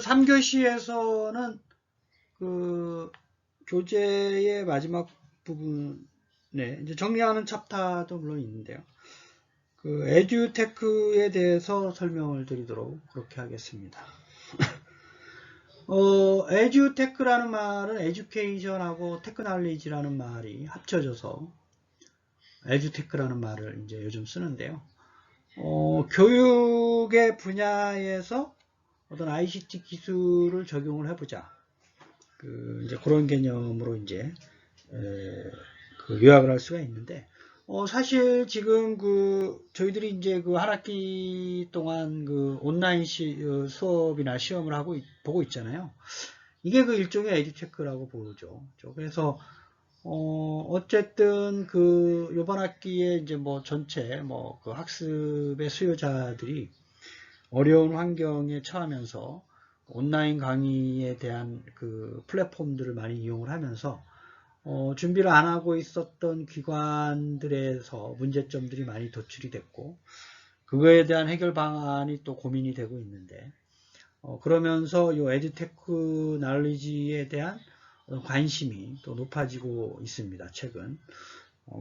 3교시에서는 그 교재의 마지막 부분에 이제 정리하는 챕터도 물론 있는데요. 그 에듀테크에 대해서 설명을 드리도록 그렇게 하겠습니다. 에듀테크라는 말은 에듀케이션하고 테크놀리지라는 말이 합쳐져서 에듀테크라는 말을 이제 요즘 쓰는데요. 교육의 분야에서 어떤 ICT 기술을 적용을 해보자. 이제 그런 개념으로 이제 그 요약을 할 수가 있는데, 사실 지금 저희들이 이제 한 학기 동안 온라인 수업이나 시험을 보고 있잖아요. 이게 일종의 에듀체크라고 보죠. 그래서, 어쨌든 요번 학기에 이제 전체 학습의 수요자들이 어려운 환경에 처하면서 온라인 강의에 대한 플랫폼들을 많이 이용을 하면서 준비를 안 하고 있었던 기관들에서 문제점들이 많이 도출이 됐고, 그거에 대한 해결 방안이 또 고민이 되고 있는데, 그러면서 이 에듀테크 날리지에 대한 관심이 또 높아지고 있습니다, 최근.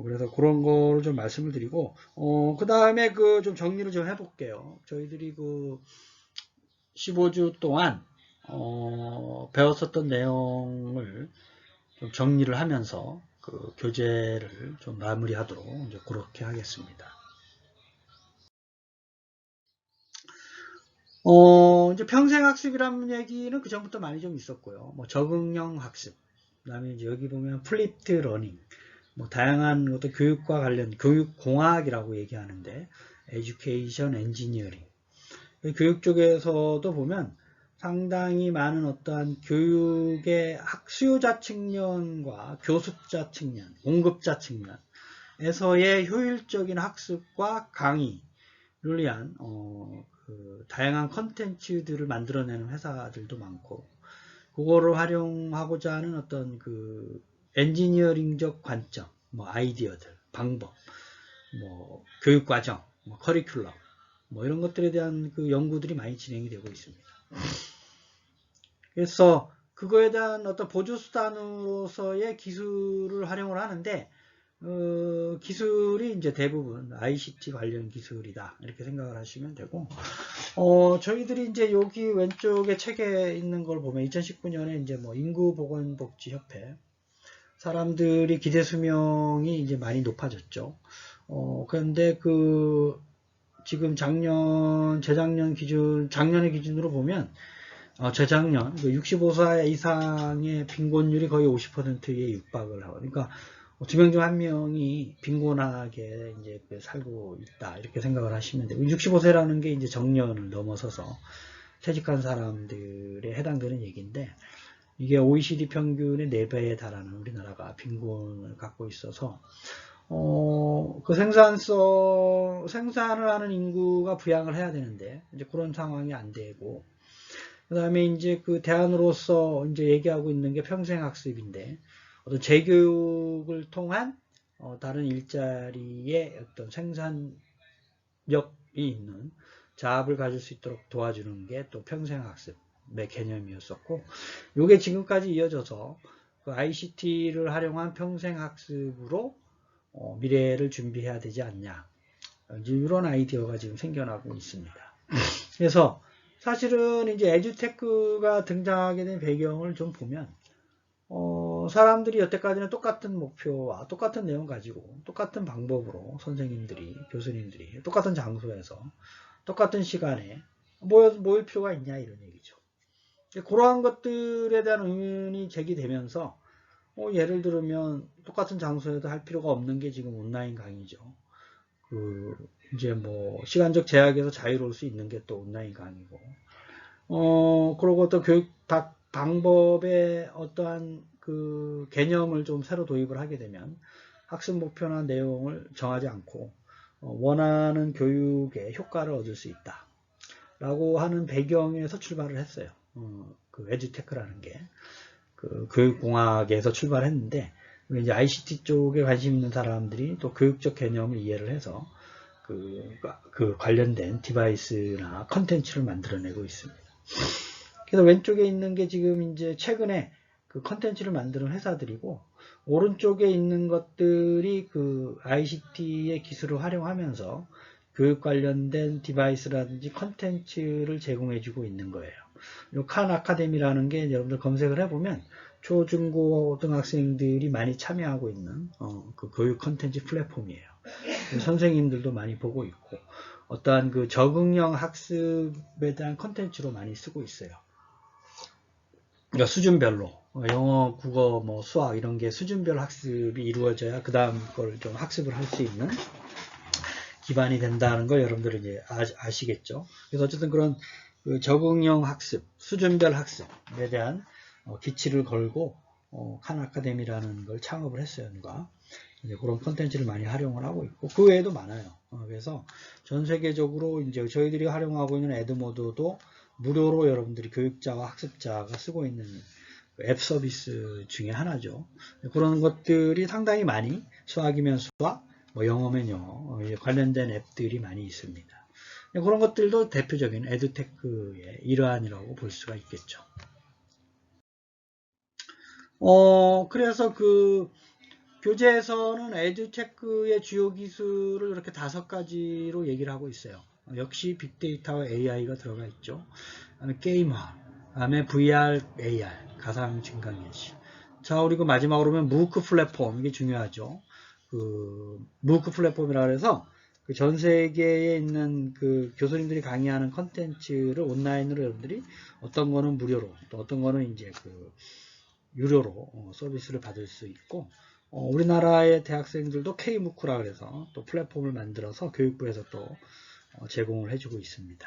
그래서 그런 거를 좀 말씀을 드리고, 그 다음에 좀 정리를 좀 해볼게요. 저희들이 15주 동안, 배웠었던 내용을 좀 정리를 하면서 교재를 좀 마무리하도록 이제 그렇게 하겠습니다. 이제 평생학습이라는 얘기는 그 전부터 많이 좀 있었고요. 적응형 학습, 그 다음에 이제 여기 보면 플립드 러닝, 다양한 어떤 교육과 관련 교육공학이라고 얘기하는데, 에듀케이션 엔지니어링. 교육 쪽에서도 보면 상당히 많은 어떠한 교육의 수요자 측면과 교습자 측면, 공급자 측면에서의 효율적인 학습과 강의를 위한 다양한 컨텐츠들을 만들어내는 회사들도 많고, 그거를 활용하고자 하는 어떤 엔지니어링적 관점, 아이디어들, 방법, 교육과정, 커리큘럼, 이런 것들에 대한 연구들이 많이 진행이 되고 있습니다. 그래서 그거에 대한 어떤 보조수단으로서의 기술을 활용을 하는데, 기술이 이제 대부분 ICT 관련 기술이다, 이렇게 생각을 하시면 되고, 저희들이 이제 여기 왼쪽에 책에 있는 걸 보면 2019년에 이제 인구보건복지협회, 사람들이 기대 수명이 이제 많이 높아졌죠. 그런데 지금 재작년의 기준으로 보면, 재작년 65세 이상의 빈곤율이 거의 50%에 육박을 하고, 그러니까 2명 중 1명이 빈곤하게 이제 살고 있다, 이렇게 생각을 하시면 돼요. 65세라는 게 이제 정년을 넘어서서 퇴직한 사람들에 해당되는 얘기인데, 이게 OECD 평균의 4배에 달하는 우리나라가 빈곤을 갖고 있어서, 생산을 하는 인구가 부양을 해야 되는데, 이제 그런 상황이 안 되고, 그 다음에 이제 대안으로서 이제 얘기하고 있는 게 평생학습인데, 어떤 재교육을 통한, 다른 일자리의 어떤 생산력이 있는 자업을 가질 수 있도록 도와주는 게 또 평생학습의 개념이었었고, 이게 지금까지 이어져서 ICT를 활용한 평생학습으로 미래를 준비해야 되지 않냐, 이런 아이디어가 지금 생겨나고 있습니다. 그래서 사실은 이제 에듀테크가 등장하게 된 배경을 좀 보면, 사람들이 여태까지는 똑같은 목표와 똑같은 내용 가지고 똑같은 방법으로 선생님들이, 교수님들이 똑같은 장소에서 똑같은 시간에 모일 필요가 있냐, 이런 얘기죠. 그러한 것들에 대한 의문이 제기되면서, 예를 들면 똑같은 장소에도 할 필요가 없는 게 지금 온라인 강의죠. 이제 시간적 제약에서 자유로울 수 있는 게 또 온라인 강의고, 그리고 또 교육 방법의 어떠한 개념을 좀 새로 도입을 하게 되면 학습 목표나 내용을 정하지 않고 원하는 교육의 효과를 얻을 수 있다, 라고 하는 배경에서 출발을 했어요. 에듀테크라는 게 교육공학에서 출발했는데, 이제 ICT 쪽에 관심 있는 사람들이 또 교육적 개념을 이해를 해서 관련된 디바이스나 컨텐츠를 만들어내고 있습니다. 그래서 왼쪽에 있는 게 지금 이제 최근에 그 컨텐츠를 만드는 회사들이고, 오른쪽에 있는 것들이 그 ICT의 기술을 활용하면서 교육 관련된 디바이스라든지 컨텐츠를 제공해주고 있는 거예요. 칸 아카데미라는 게 여러분들 검색을 해보면 초중고등학생들이 많이 참여하고 있는 그 교육 컨텐츠 플랫폼이에요. 선생님들도 많이 보고 있고, 어떠한 그 적응형 학습에 대한 컨텐츠로 많이 쓰고 있어요. 그러니까 수준별로 영어, 국어, 뭐 수학 이런 게 수준별 학습이 이루어져야 그 다음 걸 좀 학습을 할 수 있는 기반이 된다는 걸 여러분들은 이제 아시겠죠. 그래서 어쨌든 그런 그 적응형 학습, 수준별 학습에 대한 기치를 걸고 칸 아카데미라는 걸 창업을 했어요. 누가 이제 그런 콘텐츠를 많이 활용을 하고 있고, 그 외에도 많아요. 그래서 전 세계적으로 이제 저희들이 활용하고 있는 에드모드도 무료로 여러분들이 교육자와 학습자가 쓰고 있는 앱 서비스 중에 하나죠. 그런 것들이 상당히 많이 수학이면 수학, 뭐 영어면 영어 관련된 앱들이 많이 있습니다. 그런 것들도 대표적인 에듀테크의 일환이라고 볼 수가 있겠죠. 그래서 그 교재에서는 에듀테크의 주요 기술을 이렇게 5가지로 얘기를 하고 있어요. 역시 빅데이터와 AI가 들어가 있죠. 그다음에 게임화, 그다음에 VR, AR, 가상 증강현실. 자, 그리고 마지막으로 보면 무크 플랫폼, 이게 중요하죠. 그 무크 플랫폼이라 그래서 그 전 세계에 있는 그 교수님들이 강의하는 컨텐츠를 온라인으로 여러분들이 어떤 거는 무료로, 또 어떤 거는 이제 그 유료로 서비스를 받을 수 있고, 우리나라의 대학생들도 K무크라 그래서 또 플랫폼을 만들어서 교육부에서 또 제공을 해주고 있습니다.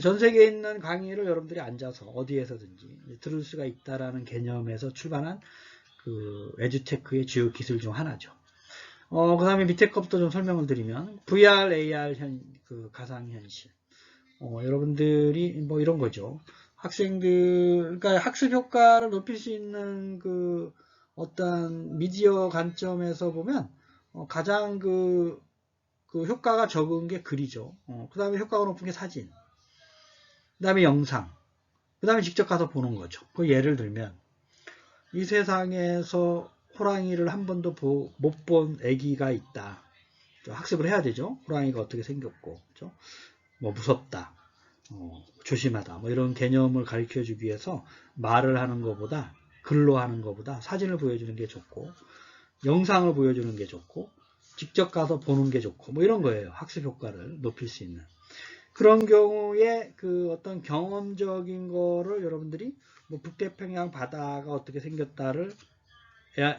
전 세계에 있는 강의를 여러분들이 앉아서 어디에서든지 들을 수가 있다라는 개념에서 출발한 그 에듀테크의 주요 기술 중 하나죠. 그 다음에 밑에 것부터 좀 설명을 드리면 VR, AR 그 가상현실. 여러분들이 뭐 이런 거죠. 학생들, 그러니까 학습 효과를 높일 수 있는 그 어떤 미디어 관점에서 보면 가장 그 효과가 적은 게 글이죠. 그 다음에 효과가 높은 게 사진. 그 다음에 영상. 그 다음에 직접 가서 보는 거죠. 그 예를 들면 이 세상에서 호랑이를 한 번도 못 본 아기가 있다. 학습을 해야 되죠. 호랑이가 어떻게 생겼고, 그렇죠? 뭐 무섭다, 조심하다, 뭐 이런 개념을 가르쳐 주기 위해서 말을 하는 것보다, 글로 하는 것보다 사진을 보여주는 게 좋고, 영상을 보여주는 게 좋고, 직접 가서 보는 게 좋고, 뭐 이런 거예요. 학습 효과를 높일 수 있는. 그런 경우에 그 어떤 경험적인 거를 여러분들이 뭐 북태평양 바다가 어떻게 생겼다를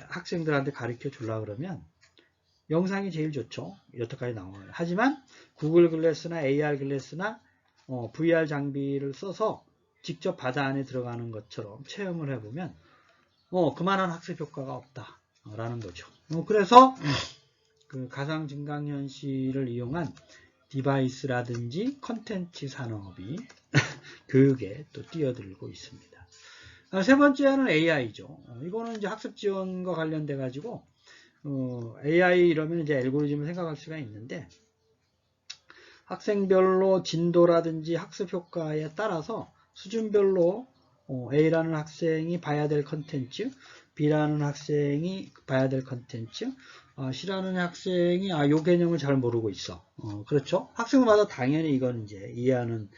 학생들한테 가르쳐 주려고 그러면 영상이 제일 좋죠. 여태까지 나와요. 하지만 구글 글래스나 AR 글래스나 VR 장비를 써서 직접 바다 안에 들어가는 것처럼 체험을 해보면 그만한 학습 효과가 없다라는 거죠. 그래서 그 가상 증강현실을 이용한 디바이스라든지 컨텐츠 산업이 교육에 또 뛰어들고 있습니다. 세 번째는 AI죠. 이거는 이제 학습 지원과 관련돼 가지고 AI 이러면 이제 알고리즘을 생각할 수가 있는데, 학생별로 진도라든지 학습 효과에 따라서 수준별로 A라는 학생이 봐야 될 컨텐츠, B라는 학생이 봐야 될 컨텐츠, C라는 학생이 요 개념을 잘 모르고 있어. 그렇죠? 학생마다 당연히 이건 이제 이해하는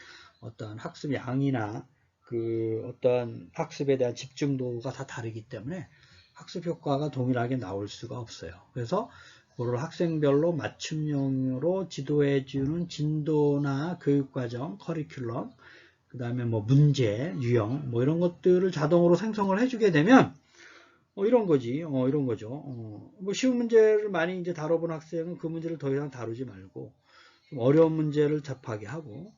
어떤 학습 양이나 그 어떤 학습에 대한 집중도가 다 다르기 때문에 학습 효과가 동일하게 나올 수가 없어요. 그래서 그걸 학생별로 맞춤형으로 지도해주는 진도나 교육과정, 커리큘럼, 그 다음에 뭐 문제, 유형, 뭐 이런 것들을 자동으로 생성을 해주게 되면 이런 거지, 이런 거죠. 뭐 쉬운 문제를 많이 이제 다뤄본 학생은 그 문제를 더 이상 다루지 말고 좀 어려운 문제를 접하게 하고,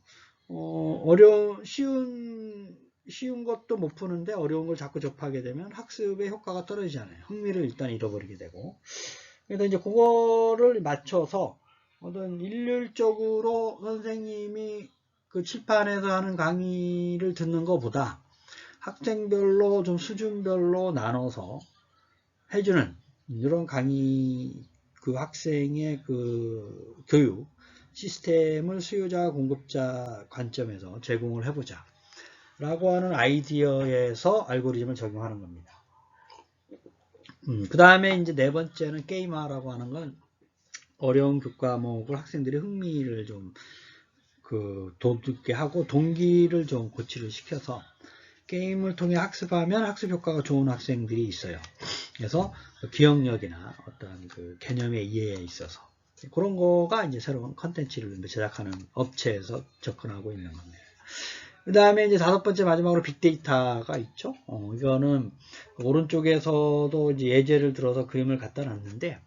쉬운 것도 못 푸는데 어려운 걸 자꾸 접하게 되면 학습의 효과가 떨어지잖아요. 흥미를 일단 잃어버리게 되고. 그래서 이제 그거를 맞춰서 어떤 일률적으로 선생님이 그 칠판에서 하는 강의를 듣는 것보다 학생별로 좀 수준별로 나눠서 해주는 이런 강의, 그 학생의 그 교육 시스템을 수요자 공급자 관점에서 제공을 해보자 라고 하는 아이디어에서 알고리즘을 적용하는 겁니다. 그 다음에 이제 네 번째는 게임화라고 하는 건 어려운 교과목을 학생들의 흥미를 좀 돋게 하고 동기를 좀 고취를 시켜서 게임을 통해 학습하면 학습 효과가 좋은 학생들이 있어요. 그래서 기억력이나 어떤 그 개념의 이해에 있어서 그런 거가 이제 새로운 컨텐츠를 제작하는 업체에서 접근하고 있는 겁니다. 그 다음에 이제 다섯 번째 마지막으로 빅데이터가 있죠. 이거는 오른쪽에서도 이제 예제를 들어서 그림을 갖다 놨는데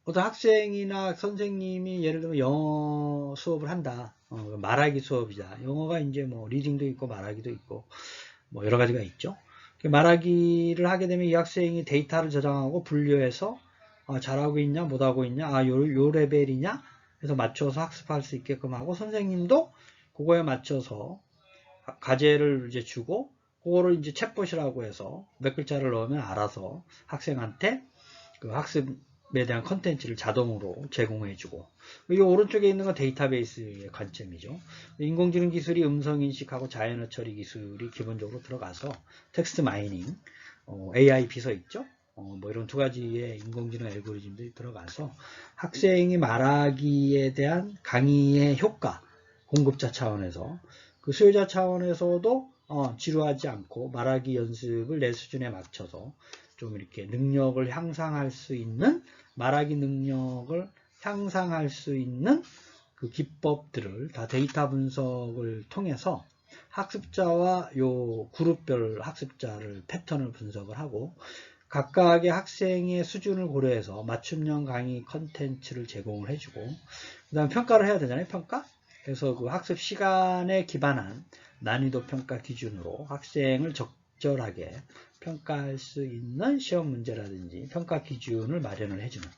어떤 학생이나 선생님이 예를 들면 영어 수업을 한다. 말하기 수업이다. 영어가 이제 뭐 리딩도 있고 말하기도 있고 뭐 여러 가지가 있죠. 말하기를 하게 되면 이 학생이 데이터를 저장하고 분류해서 잘하고 있냐 못하고 있냐 요 레벨이냐 해서 맞춰서 학습할 수 있게끔 하고 선생님도 그거에 맞춰서 과제를 이제 주고 그거를 이제 챗봇이라고 해서 몇 글자를 넣으면 알아서 학생한테 그 학습에 대한 컨텐츠를 자동으로 제공해주고 이 오른쪽에 있는 건 데이터베이스의 관점이죠. 인공지능 기술이 음성인식하고 자연어 처리 기술이 기본적으로 들어가서 텍스트 마이닝, AI 비서 있죠. 뭐 이런 두 가지의 인공지능 알고리즘들이 들어가서 학생이 말하기에 대한 강의의 효과, 공급자 차원에서 그 수요자 차원에서도 지루하지 않고 말하기 연습을 내 수준에 맞춰서 좀 이렇게 능력을 향상할 수 있는 말하기 능력을 향상할 수 있는 그 기법들을 다 데이터 분석을 통해서 학습자와 요 그룹별 학습자를 패턴을 분석을 하고 각각의 학생의 수준을 고려해서 맞춤형 강의 컨텐츠를 제공을 해주고 그 다음 평가를 해야 되잖아요. 평가. 그래서 그 학습 시간에 기반한 난이도 평가 기준으로 학생을 적절하게 평가할 수 있는 시험 문제라든지 평가 기준을 마련을 해주는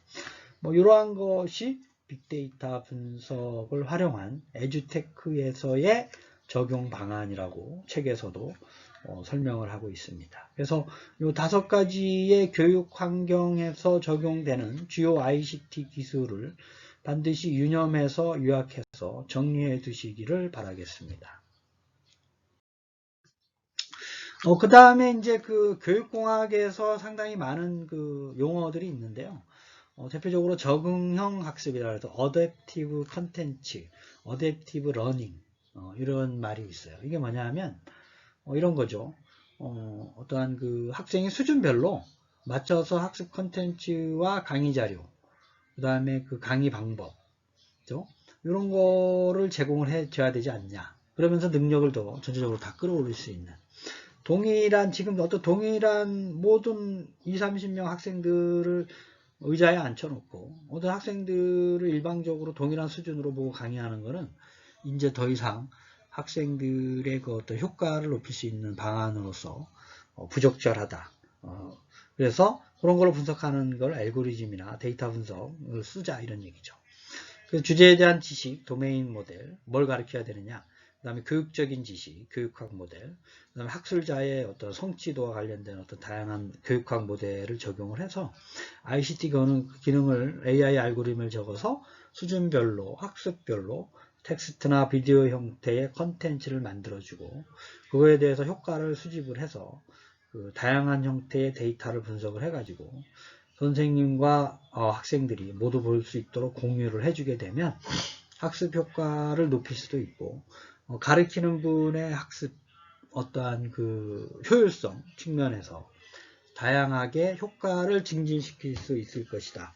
뭐 이러한 것이 빅데이터 분석을 활용한 에듀테크에서의 적용 방안이라고 책에서도 설명을 하고 있습니다. 그래서 이 다섯 가지의 교육 환경에서 적용되는 주요 ICT 기술을 반드시 유념해서 요약해서 정리해 두시기를 바라겠습니다. 그 다음에 이제 그 교육공학에서 상당히 많은 그 용어들이 있는데요. 대표적으로 적응형 학습이라 해서 어댑티브 컨텐츠, 어댑티브 러닝 이런 말이 있어요. 이게 뭐냐 하면 이런 거죠. 어떠한 그 학생의 수준별로 맞춰서 학습 컨텐츠와 강의 자료, 그 다음에 그 강의 방법, 그죠? 이런 거를 제공을 해줘야 되지 않냐. 그러면서 능력을 더 전체적으로 다 끌어올릴 수 있는. 지금 어떤 동일한 모든 20, 30명 학생들을 의자에 앉혀놓고 어떤 학생들을 일방적으로 동일한 수준으로 보고 강의하는 것은 이제 더 이상 학생들의 그 어떤 효과를 높일 수 있는 방안으로서 부적절하다. 그래서 그런 걸 분석하는 걸 알고리즘이나 데이터 분석을 쓰자 이런 얘기죠. 그래서 주제에 대한 지식, 도메인 모델, 뭘 가르쳐야 되느냐, 그 다음에 교육적인 지식, 교육학 모델, 그 다음에 학술자의 어떤 성취도와 관련된 어떤 다양한 교육학 모델을 적용을 해서 ICT 기능을 AI 알고리즘을 적어서 수준별로, 학습별로 텍스트나 비디오 형태의 컨텐츠를 만들어주고 그거에 대해서 효과를 수집을 해서 그 다양한 형태의 데이터를 분석을 해가지고 선생님과 학생들이 모두 볼 수 있도록 공유를 해주게 되면 학습 효과를 높일 수도 있고 가르치는 분의 학습 어떠한 그 효율성 측면에서 다양하게 효과를 증진시킬 수 있을 것이다.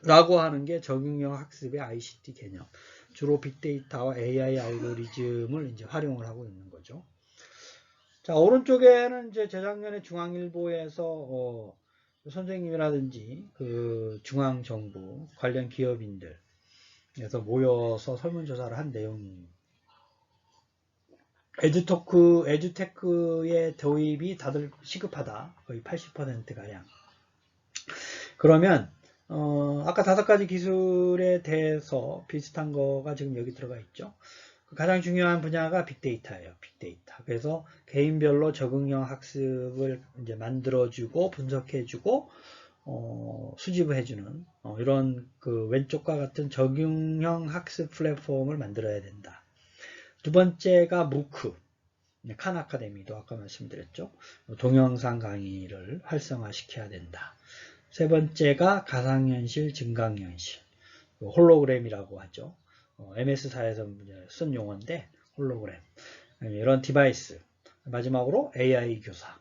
라고 하는 게 적응형 학습의 ICT 개념. 주로 빅데이터와 AI 알고리즘을 이제 활용을 하고 있는 거죠. 자, 오른쪽에는 이제 재작년에 중앙일보에서 선생님이라든지 그 중앙정부 관련 기업인들 에서 모여서 설문조사를 한 내용입니다. 에듀테크의 도입이 다들 시급하다. 거의 80%가량. 그러면 아까 다섯 가지 기술에 대해서 비슷한 거가 지금 여기 들어가 있죠. 가장 중요한 분야가 빅데이터예요. 빅데이터. 그래서 개인별로 적응형 학습을 이제 만들어주고 분석해주고 수집을 해주는 이런 그 왼쪽과 같은 적응형 학습 플랫폼을 만들어야 된다. 두 번째가 무크, 칸 아카데미도 아까 말씀드렸죠. 동영상 강의를 활성화시켜야 된다. 세 번째가 가상현실, 증강현실, 홀로그램이라고 하죠. MS사에서 쓴 용어인데 홀로그램, 이런 디바이스. 마지막으로 AI 교사.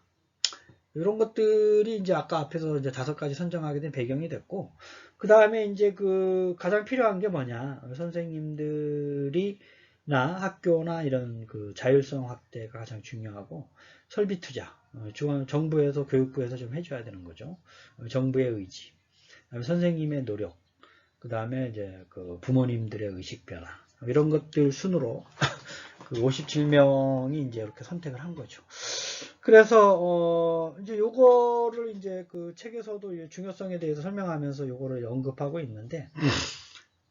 이런 것들이 이제 아까 앞에서 이제 5가지 선정하게 된 배경이 됐고, 그 다음에 이제 그 가장 필요한 게 뭐냐. 선생님들이 학교나 이런 그 자율성 확대가 가장 중요하고, 설비 투자. 정부에서, 교육부에서 좀 해줘야 되는 거죠. 정부의 의지. 그다음에 선생님의 노력. 그 다음에 이제 그 부모님들의 의식 변화. 이런 것들 순으로 그 57명이 이제 이렇게 선택을 한 거죠. 그래서 이제 요거를 이제 그 책에서도 중요성에 대해서 설명하면서 요거를 언급하고 있는데,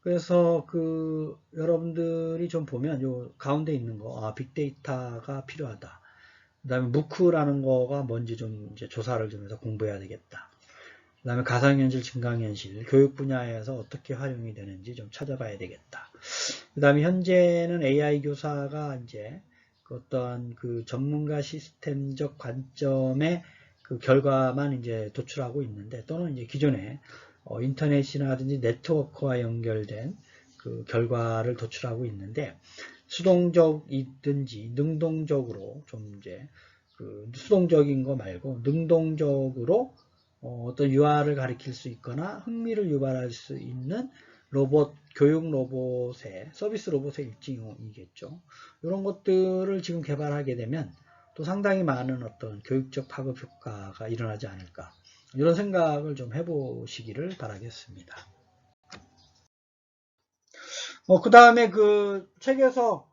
그래서 그 여러분들이 좀 보면 요 가운데 있는 거, 빅데이터가 필요하다. 그다음에 무크라는 거가 뭔지 좀 이제 조사를 좀 해서 공부해야 되겠다. 그 다음에 가상현실, 증강현실, 교육 분야에서 어떻게 활용이 되는지 좀 찾아봐야 되겠다. 그 다음에 현재는 AI 교사가 이제 어떤 그 전문가 시스템적 관점의 그 결과만 이제 도출하고 있는데, 또는 이제 기존에 인터넷이나든지 네트워크와 연결된 그 결과를 도출하고 있는데, 수동적이든지 능동적으로 좀 이제 그 수동적인 거 말고 능동적으로 어떤 유아를 가리킬 수 있거나 흥미를 유발할 수 있는 로봇, 교육 로봇의, 서비스 로봇의 일종이겠죠. 이런 것들을 지금 개발하게 되면 또 상당히 많은 어떤 교육적 파급 효과가 일어나지 않을까. 이런 생각을 좀 해보시기를 바라겠습니다. 그 다음에 그 책에서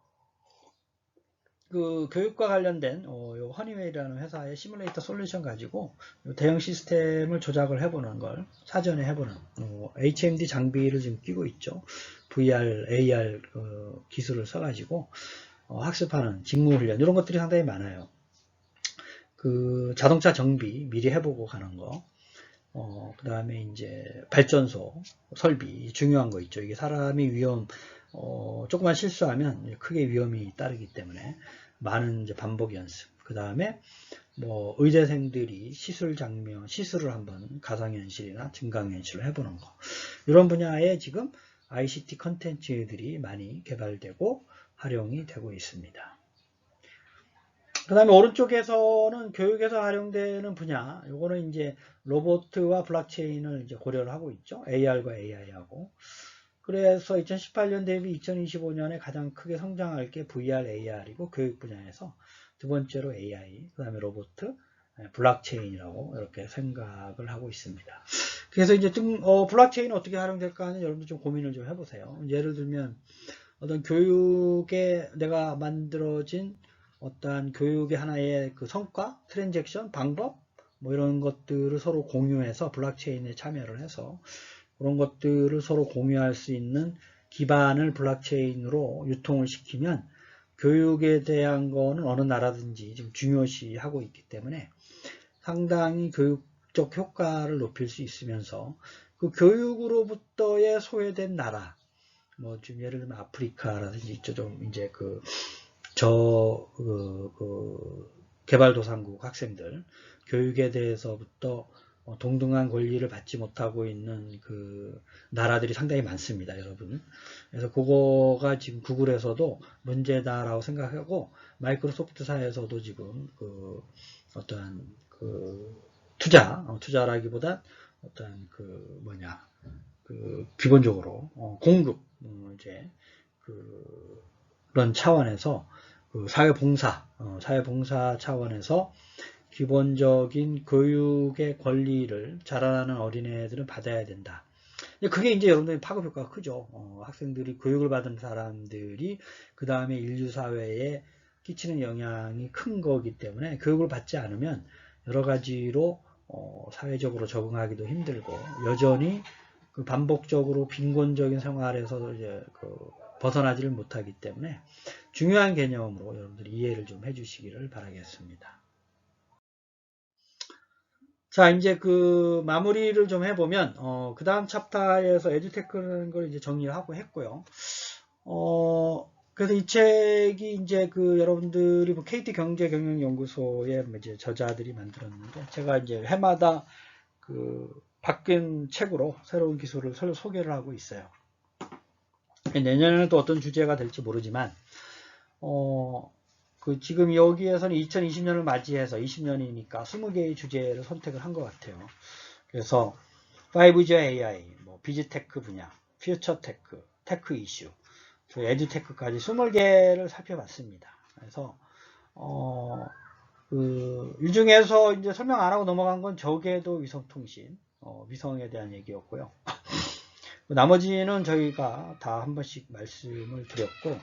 그 교육과 관련된 요 허니웨이라는 회사의 시뮬레이터 솔루션 가지고 대형 시스템을 조작을 해보는 걸 사전에 해보는 HMD 장비를 지금 끼고 있죠. VR, AR 기술을 써가지고 학습하는 직무훈련 이런 것들이 상당히 많아요. 그 자동차 정비 미리 해보고 가는 거, 그 다음에 이제 발전소 설비 중요한 거 있죠. 이게 사람이 조금만 실수하면 크게 위험이 따르기 때문에 많은 이제 반복 연습. 그 다음에 뭐 의대생들이 시술을 한번 가상현실이나 증강현실로 해보는 거. 이런 분야에 지금 ICT 컨텐츠들이 많이 개발되고 활용이 되고 있습니다. 그 다음에 오른쪽에서는 교육에서 활용되는 분야, 요거는 이제 로봇과 블록체인을 이제 고려를 하고 있죠. AR과 AI하고. 그래서 2018년 대비 2025년에 가장 크게 성장할 게 VR, AR이고 교육 분야에서 두 번째로 AI, 그 다음에 로봇, 블록체인이라고 이렇게 생각을 하고 있습니다. 그래서 이제 블록체인은 어떻게 활용될까 하는 여러분들 좀 고민을 좀 해보세요. 예를 들면 어떤 교육에 내가 만들어진 어떠한 교육의 하나의 그 성과, 트랜잭션, 방법, 뭐 이런 것들을 서로 공유해서 블록체인에 참여를 해서 그런 것들을 서로 공유할 수 있는 기반을 블록체인으로 유통을 시키면 교육에 대한 거는 어느 나라든지 지금 중요시하고 있기 때문에 상당히 교육적 효과를 높일 수 있으면서 그 교육으로부터의 소외된 나라, 뭐 좀 예를 들면 아프리카라든지 있죠. 좀 이제 개발도상국 학생들 교육에 대해서부터 동등한 권리를 받지 못하고 있는 그 나라들이 상당히 많습니다, 여러분. 그래서 그거가 지금 구글에서도 문제다라고 생각하고 마이크로소프트사에서도 지금 어떠한 투자라기보다 어떠한 기본적으로 공급 이제 그런 차원에서 사회봉사 차원에서 기본적인 교육의 권리를 자라나는 어린애들은 받아야 된다. 그게 이제 여러분들이 파급 효과가 크죠. 학생들이 교육을 받은 사람들이 그 다음에 인류 사회에 끼치는 영향이 큰 거기 때문에 교육을 받지 않으면 여러 가지로 사회적으로 적응하기도 힘들고 여전히 반복적으로 빈곤적인 생활에서 이제 벗어나지를 못하기 때문에 중요한 개념으로 여러분들이 이해를 좀 해주시기를 바라겠습니다. 자, 이제 마무리를 좀 해보면, 그 다음 챕터에서 에듀테크라는 걸 이제 정리를 하고 했고요. 그래서 이 책이 이제 그 여러분들이 뭐 KT 경제경영연구소의 이제 저자들이 만들었는데 제가 이제 해마다 그 바뀐 책으로 새로운 기술을 소개를 하고 있어요. 내년에는 또 어떤 주제가 될지 모르지만 그 지금 여기에서는 2020년을 맞이해서 20년이니까 20개의 주제를 선택을 한 것 같아요. 그래서 5G AI, 뭐 비즈테크 분야, 퓨처테크, 테크 이슈, 에듀테크까지 20개를 살펴봤습니다. 그래서 이 중에서 이제 설명 안 하고 넘어간 건 저궤도 위성통신, 위성에 대한 얘기였고요. 나머지는 저희가 다 한 번씩 말씀을 드렸고,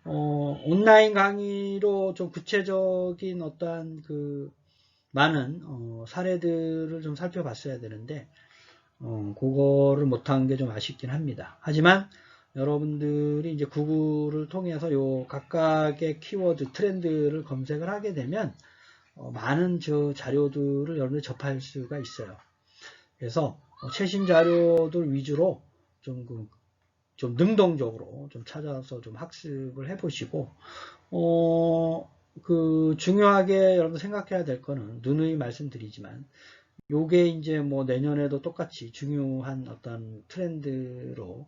온라인 강의로 좀 구체적인 어떠한 그 많은 사례들을 좀 살펴봤어야 되는데 그거를 못한 게 좀 아쉽긴 합니다. 하지만 여러분들이 이제 구글을 통해서 요 각각의 키워드 트렌드를 검색을 하게 되면 많은 저 자료들을 여러분들이 접할 수가 있어요. 그래서 최신 자료들 위주로 좀 능동적으로 좀 찾아서 좀 학습을 해보시고 그 중요하게 여러분 생각해야 될 거는 누누이 말씀드리지만 요게 이제 뭐 내년에도 똑같이 중요한 어떤 트렌드로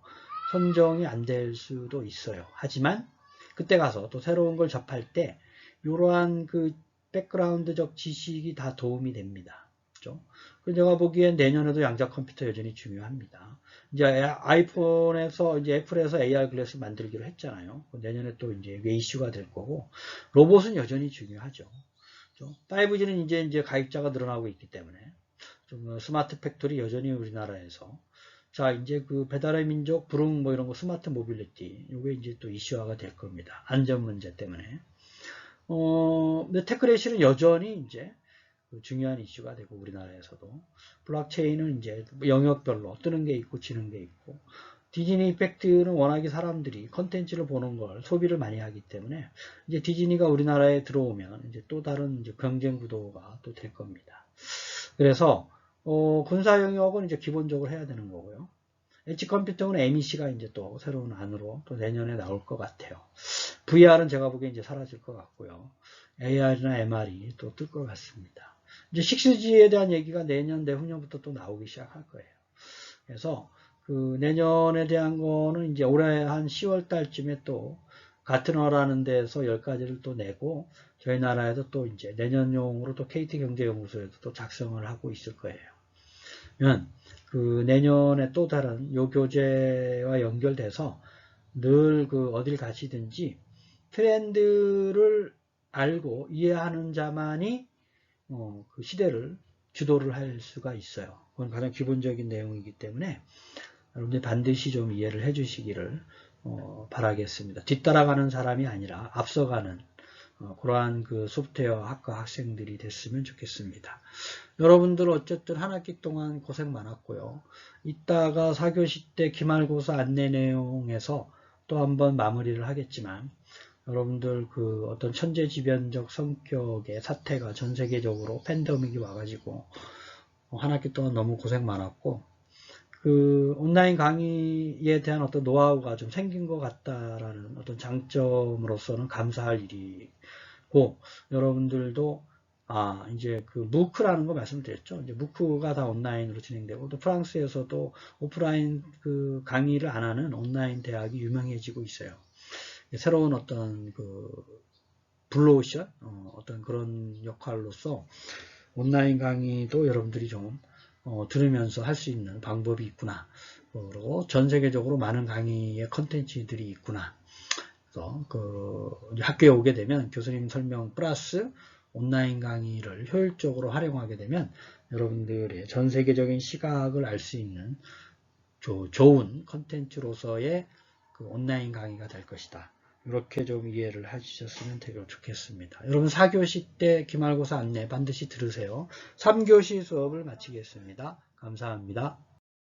선정이 안 될 수도 있어요. 하지만 그때 가서 또 새로운 걸 접할 때 이러한 그 백그라운드적 지식이 다 도움이 됩니다. 그렇죠? 제가 보기엔 내년에도 양자 컴퓨터 여전히 중요합니다. 이제 아이폰에서 이제 애플에서 AR 글래스 만들기로 했잖아요. 내년에 또 이제 이슈가 될 거고 로봇은 여전히 중요하죠. 5G는 이제 가입자가 늘어나고 있기 때문에 좀 스마트 팩토리 여전히 우리나라에서 자 이제 그 배달의 민족 부릉 뭐 이런 거 스마트 모빌리티 이게 이제 또 이슈화가 될 겁니다. 안전 문제 때문에 근데 테크레시는 여전히 이제 중요한 이슈가 되고 우리나라에서도 블록체인은 이제 영역별로 뜨는 게 있고 지는 게 있고 디즈니 이펙트는 워낙에 사람들이 컨텐츠를 보는 걸 소비를 많이 하기 때문에 이제 디즈니가 우리나라에 들어오면 이제 또 다른 이제 경쟁 구도가 또 될 겁니다. 그래서 군사 영역은 이제 기본적으로 해야 되는 거고요. 엣지 컴퓨팅은 MEC가 이제 또 새로운 안으로 또 내년에 나올 것 같아요. VR은 제가 보기엔 이제 사라질 것 같고요. AR이나 MR이 또 뜰 것 같습니다. 이제 6G에 대한 얘기가 내년, 내후년부터 또 나오기 시작할 거예요. 그래서 그 내년에 대한 거는 이제 올해 한 10월 달쯤에 또 가트너라는 데서 10가지를 또 내고 저희 나라에도 또 이제 내년용으로 또 KT경제연구소에도 또 작성을 하고 있을 거예요. 그 내년에 또 다른 요 교재와 연결돼서 늘 그 어딜 가시든지 트렌드를 알고 이해하는 자만이 그 시대를 주도를 할 수가 있어요. 그건 가장 기본적인 내용이기 때문에 여러분들 반드시 좀 이해를 해주시기를 바라겠습니다. 뒤따라가는 사람이 아니라 앞서가는 그러한 그 소프트웨어 학과 학생들이 됐으면 좋겠습니다. 여러분들 어쨌든 한 학기 동안 고생 많았고요. 이따가 4교시 때 기말고사 안내 내용에서 또 한번 마무리를 하겠지만 여러분들 그 어떤 천재지변적 성격의 사태가 전 세계적으로 팬데믹이 와가지고 한 학기 동안 너무 고생 많았고 그 온라인 강의에 대한 어떤 노하우가 좀 생긴 것 같다라는 어떤 장점으로서는 감사할 일이고 여러분들도 이제 그 무크라는 거 말씀드렸죠. 이제 무크가 다 온라인으로 진행되고 또 프랑스에서도 오프라인 그 강의를 안 하는 온라인 대학이 유명해지고 있어요. 새로운 어떤 그 블루오션 어떤 그런 역할로서 온라인 강의도 여러분들이 좀 들으면서 할 수 있는 방법이 있구나. 그리고 전 세계적으로 많은 강의의 컨텐츠들이 있구나. 그래서 그 학교에 오게 되면 교수님 설명 플러스 온라인 강의를 효율적으로 활용하게 되면 여러분들의 전 세계적인 시각을 알 수 있는 좋은 컨텐츠로서의 그 온라인 강의가 될 것이다. 이렇게 좀 이해를 해주셨으면 되게 좋겠습니다. 여러분 4교시 때 기말고사 안내 반드시 들으세요. 3교시 수업을 마치겠습니다. 감사합니다.